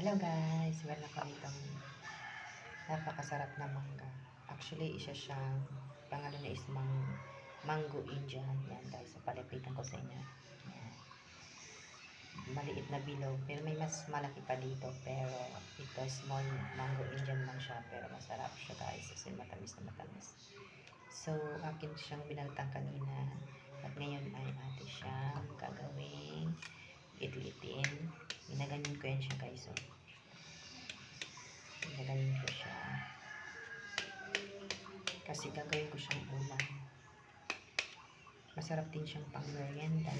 Hello guys, meron ako itong napakasarap na mangga. Actually, isa siyang pangalan na is mango Indian. Yan guys, so palipitan ko sa inyo. Yan. Maliit na bilog, pero may mas malaki pa dito. Pero ito small mango Indian lang siya, pero masarap siya guys kasi matamis na matamis. So, akin siyang binaltang kanina at ngayon ay ate siyang gagawing itlitin. Ginaganyan ko yan siya guys. So, ginaganyan ko siya kasi gagawin ko siyang ulam. Masarap din siyang pang merienda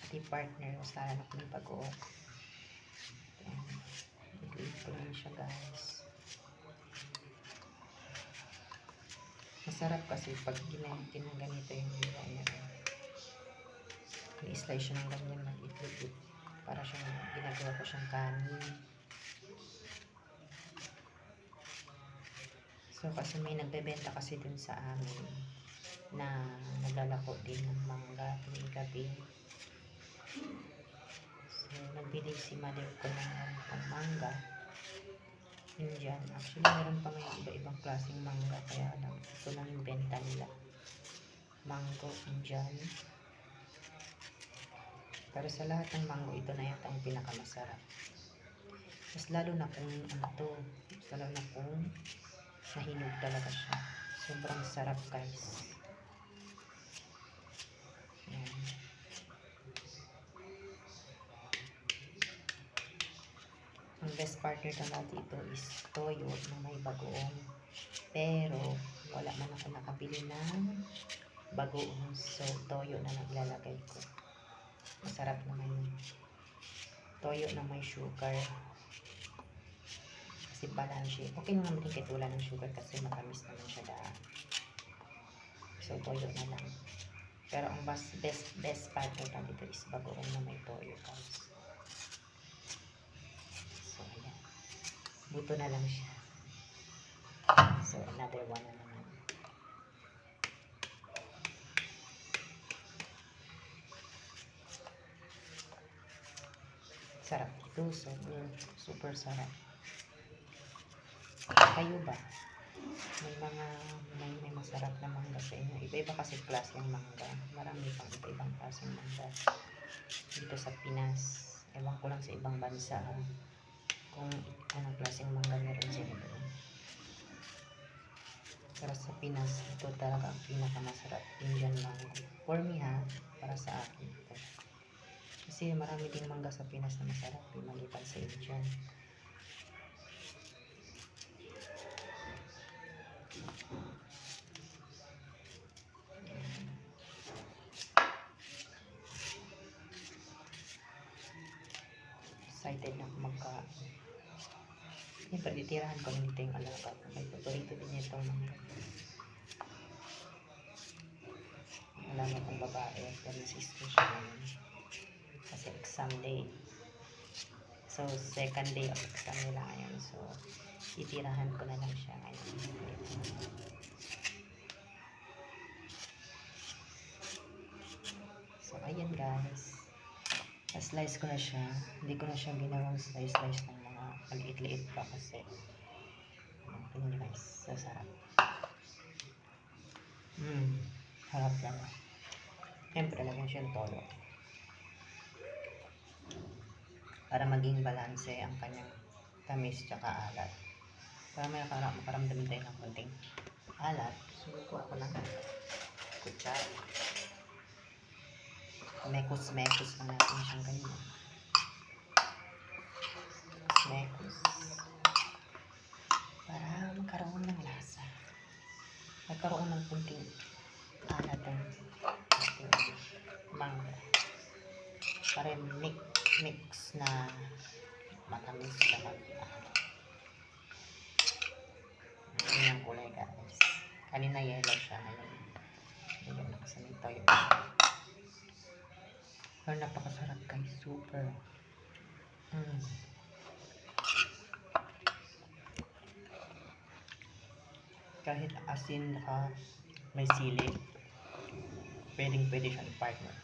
at i-partner ko sa anak ng pag-uok. Itlitin ko lang siya guys. Masarap kasi pag ginaganito yung gila niya. I-slice siya ng ganyan ng itlit para siyang ginagawa ko siyang kanin. So kasi may nagbebenta kasi dun sa amin na naglalako din ng mangga tuwing gabi. So nagbili si mother ko ng mangga Indian. Actually meron pa may iba-ibang klaseng mangga, kaya lang ito lang yung benta nila, mango Indian. Pero sa lahat ng mango, ito na yata ang pinakamasarap. Mas lalo na kung ano to, lalo na kung nahinog talaga siya. Sobrang sarap guys. Yan. Ang best partner na dito is toyo na may bagoong. Pero wala man ako nakabili ng bagoong, so toyo na naglalagay ko. Masarap naman yun. Toyo na may sugar. Kasi balance. Okay naman din kahit wala ng sugar kasi matamis naman siya daan. So toyo na lang. Pero ang best part na dito is bagoong na may toyo guys. So ayan. Buto na lang siya. So another one na naman. Sarap ito. So, super sarap. Kayo ba? May masarap na mangga sa inyo. Iba-iba kasi klase ng mangga. Marami pang iba-ibang klase ng mangga dito sa Pinas. Ewan ko lang sa ibang bansa kung anong klaseng mangga meron sila doon. Pero sa Pinas, ito talaga ang pinakamasarap, Indian mango. For me ha, para sa akin ito. Kasi marami ding mangga sa Pinas na masarap, maliban sa Indian. Excited na ako magkain. Siyempre, titirahan ko nito yung alaga. May paborito din ito mangga. Alam mo kung babae, pero sister siya ngayon. Kasi exam day. So, second day of exam nila ngayon. So, itirahan ko na lang siya ngayon. So, ayan guys. Slice ko na siya. Hindi ko na siya ginawang slice ng mga maliit-liit pa kasi. Tingnan nyo guys. So, sarap. Harap lang. Siyempre, lagyan siya ng toyo. Para maging balanse ang kanyang tamis tsaka alat. Para may makaramdamin tayo ng konting alat. So, kuha ko lang kutsara. Mekos lang natin siyang ganyan. Mekos. Para magkaroon ng lasa. Magkaroon ng kunting alat ang mangga. Para mix na matamis sa mag-alat. Yan yung kulay guys. Kanina yellow siya. Ngayon nakasanay tayo. Pero napakasarap guys. Super. Kahit asin ka may sili, pwede siya i-partner.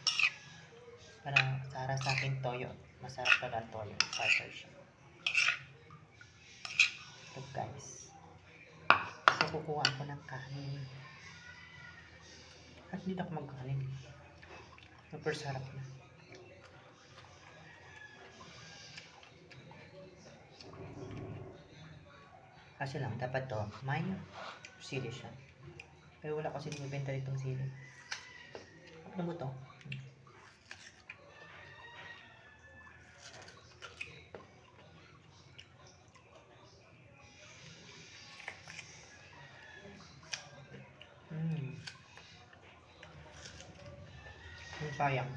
Para sa akin toyo. Masarap pala toyo. Partner siya. kukuha ako ng kanin. At hindi na ako magkanin. Super sarap na. Kasi lang, dapat to, may sili siya. Pero wala kasi binibenta ditong sili. Ano mo to? Ang sayang.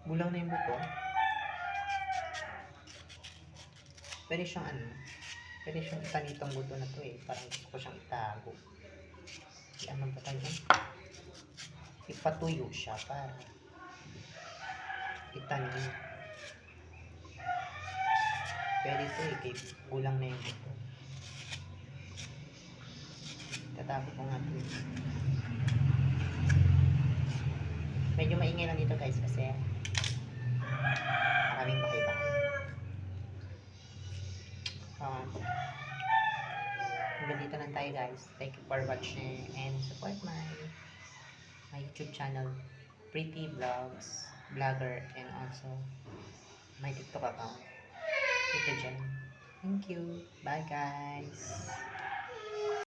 Bulang na yung buto. Pwede siyang pwede siyang itanitong buto na to eh. Parang gusto ko siyang itago. Ano ba tayo? Ipatuyo siya para itanim. Pwede ito eh, kay kulang na yung buto. Tatapo ko nga ito. Medyo maingay lang dito guys kasi maraming bahay-bahay. Hanggang dito lang tayo guys. Thank you for watching and support my YouTube channel, Pretty Vlogs, Vlogger, and also my TikTok account. Ito dyan. Thank you. Bye guys.